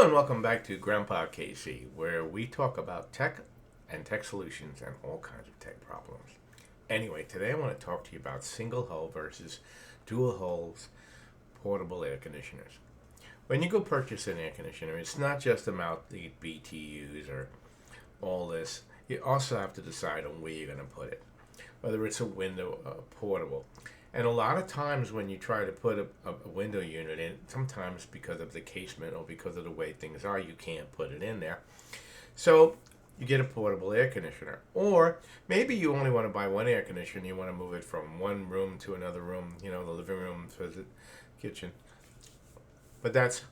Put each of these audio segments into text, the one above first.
and welcome back to Grandpa KC, where we talk about tech and tech solutions and all kinds of tech problems. Anyway, today I want to talk to you about single hull versus dual hulls portable air conditioners. When you go purchase an air conditioner, it's not just about the BTUs or all this. You also have to decide on where you're going to put it, whether it's a window or portable. And a lot of times when you try to put a window unit in, sometimes because of the casement or because of the way things are, you can't put it in there. So you get a portable air conditioner. Or maybe you only want to buy one air conditioner. You want to move it from one room to another room, the living room to the kitchen. But that's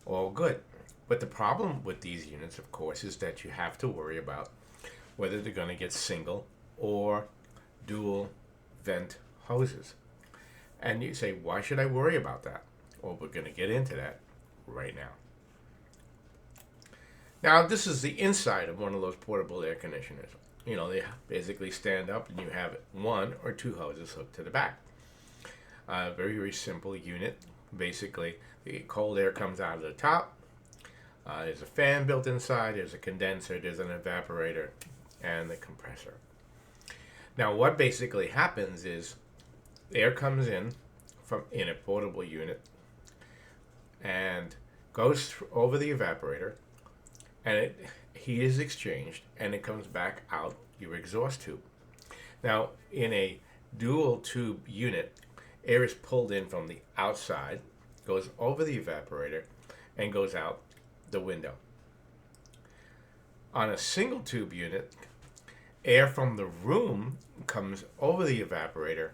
all good. But the problem with these units, of course, is that you have to worry about whether they're going to get single or dual vent hoses. And you say, why should I worry about that? Well, we're going to get into that right now. Now, this is the inside of one of those portable air conditioners. They basically stand up and you have one or two hoses hooked to the back. Very, very simple unit. Basically, the cold air comes out of the top. There's a fan built inside. There's a condenser. There's an evaporator and the compressor. Now, what basically happens is air comes in a portable unit and goes over the evaporator, and heat is exchanged, and it comes back out your exhaust tube. Now, in a dual tube unit, air is pulled in from the outside, goes over the evaporator, and goes out the window. On a single tube unit, air from the room comes over the evaporator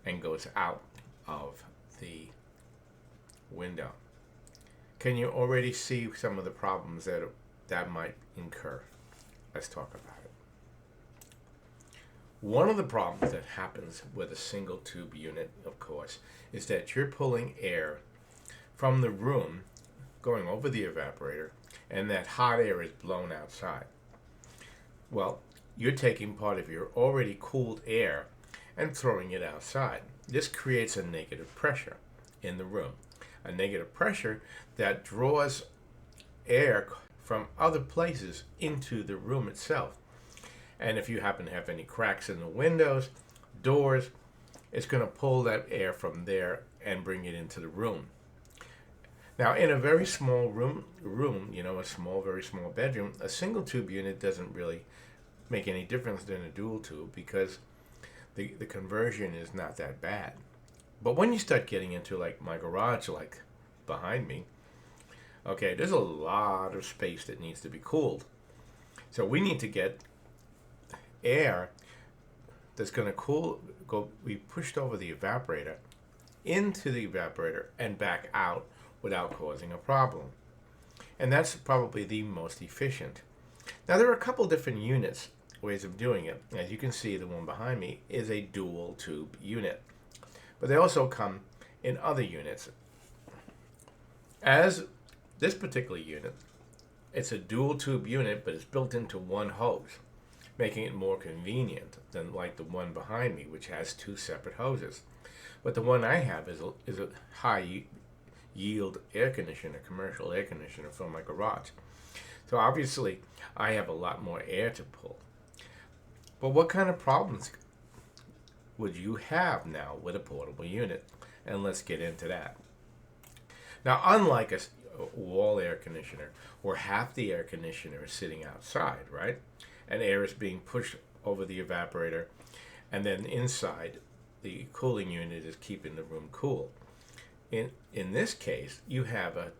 and goes out of the window. Can you already see some of the problems that might incur? Let's talk about it. One of the problems that happens with a single tube unit, of course, is that you're pulling air from the room going over the evaporator, and that hot air is blown outside. Well, you're taking part of your already cooled air and throwing it outside. This creates a negative pressure in the room. A negative pressure that draws air from other places into the room itself. And if you happen to have any cracks in the windows, doors, it's going to pull that air from there and bring it into the room. Now, in a very small room, very small bedroom, a single tube unit doesn't really make any difference than a dual tube because the conversion is not that bad. But when you start getting into like my garage, like behind me, okay, there's a lot of space that needs to be cooled. So we need to get air that's going to be pushed over the evaporator into the evaporator and back out without causing a problem. And that's probably the most efficient. Now, there are a couple different ways of doing it. As you can see, the one behind me is a dual tube unit, but they also come in other units. As this particular unit, it's a dual tube unit, but it's built into one hose, making it more convenient than like the one behind me, which has two separate hoses. But the one I have is a high yield air conditioner, commercial air conditioner from my garage. So obviously I have a lot more air to pull. But what kind of problems would you have now with a portable unit? And let's get into that. Now, unlike a wall air conditioner, where half the air conditioner is sitting outside, right? And air is being pushed over the evaporator, and then inside, the cooling unit is keeping the room cool. In this case, you have a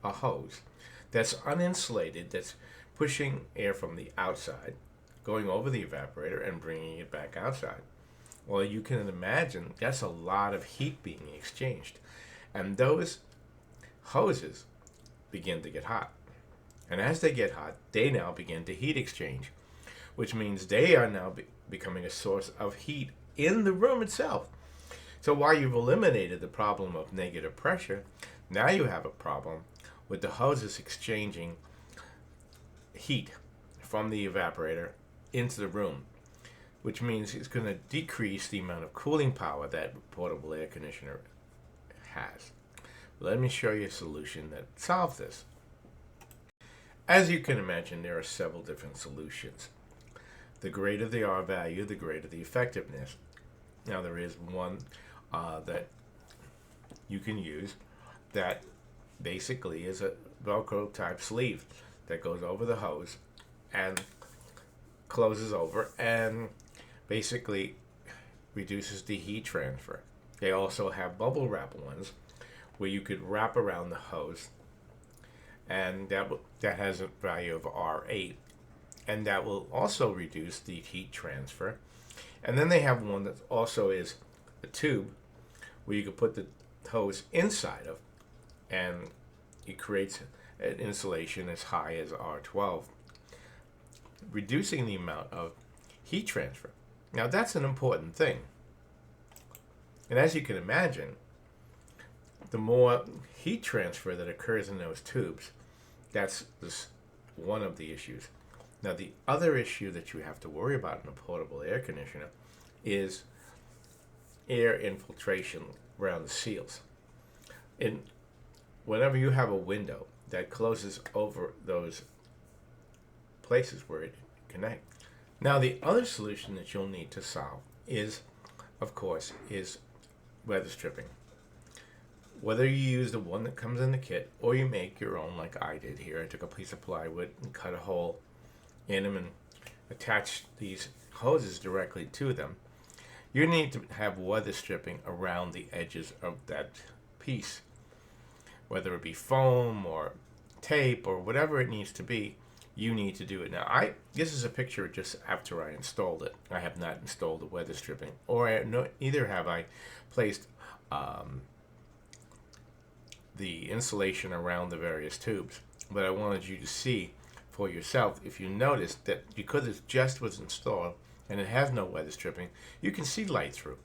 hose, that's uninsulated, that's pushing air from the outside, going over the evaporator and bringing it back outside. Well, you can imagine that's a lot of heat being exchanged. And those hoses begin to get hot. And as they get hot, they now begin to heat exchange, which means they are now becoming a source of heat in the room itself. So while you've eliminated the problem of negative pressure, now you have a problem with the hoses exchanging heat from the evaporator into the room, which means it's going to decrease the amount of cooling power that portable air conditioner has. Let me show you a solution that solves this. As you can imagine, there are several different solutions. The greater the R value, the greater the effectiveness. Now there is one that you can use that basically is a Velcro type sleeve that goes over the hose and closes over and basically reduces the heat transfer. They also have bubble wrap ones where you could wrap around the hose, and that has a value of R8, and that will also reduce the heat transfer. And then they have one that also is a tube where you can put the hose inside of, and it creates an insulation as high as R12, reducing the amount of heat transfer. Now that's an important thing. And as you can imagine, the more heat transfer that occurs in those tubes, that's one of the issues. Now the other issue that you have to worry about in a portable air conditioner is air infiltration around the seals. Whenever you have a window that closes over those places where it connects. Now the other solution that you'll need to solve is, of course, is weather stripping. Whether you use the one that comes in the kit or you make your own like I did here. I took a piece of plywood and cut a hole in them and attached these hoses directly to them. You need to have weather stripping around the edges of that piece. Whether it be foam or tape or whatever it needs to be, you need to do it. Now, this is a picture just after I installed it. I have not installed the weather stripping, or either have I placed the insulation around the various tubes. But I wanted you to see for yourself, if you notice that because it just was installed and it has no weather stripping, you can see light through.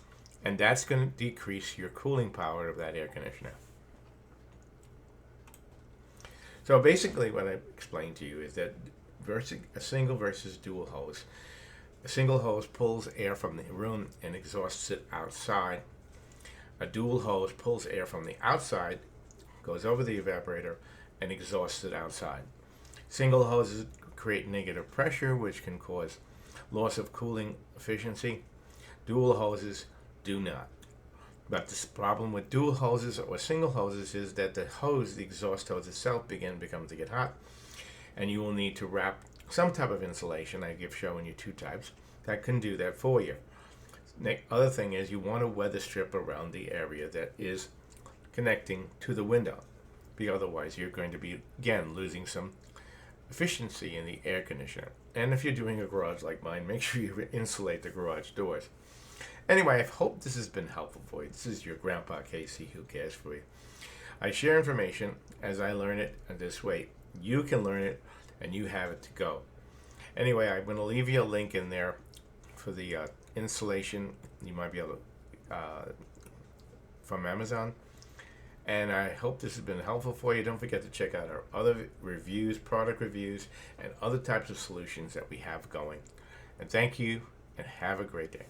And that's going to decrease your cooling power of that air conditioner. So basically what I explained to you is that a single versus dual hose. A single hose pulls air from the room and exhausts it outside. A dual hose pulls air from the outside, goes over the evaporator, and exhausts it outside. Single hoses create negative pressure, which can cause loss of cooling efficiency. Dual hoses do not. But the problem with dual hoses or single hoses is that the exhaust hose itself becomes to get hot, and you will need to wrap some type of insulation. I give showing you two types that can do that for you. The other thing is you want to weather strip around the area that is connecting to the window, because otherwise you're going to be again losing some efficiency in the air conditioner. And if you're doing a garage like mine, make sure you insulate the garage doors. Anyway, I hope this has been helpful for you. This is your Grandpa Casey who cares for you. I share information as I learn it, and this way you can learn it and you have it to go. Anyway, I'm going to leave you a link in there for the insulation. You might be able to from Amazon. And I hope this has been helpful for you. Don't forget to check out our other reviews, product reviews, and other types of solutions that we have going. And thank you, and have a great day.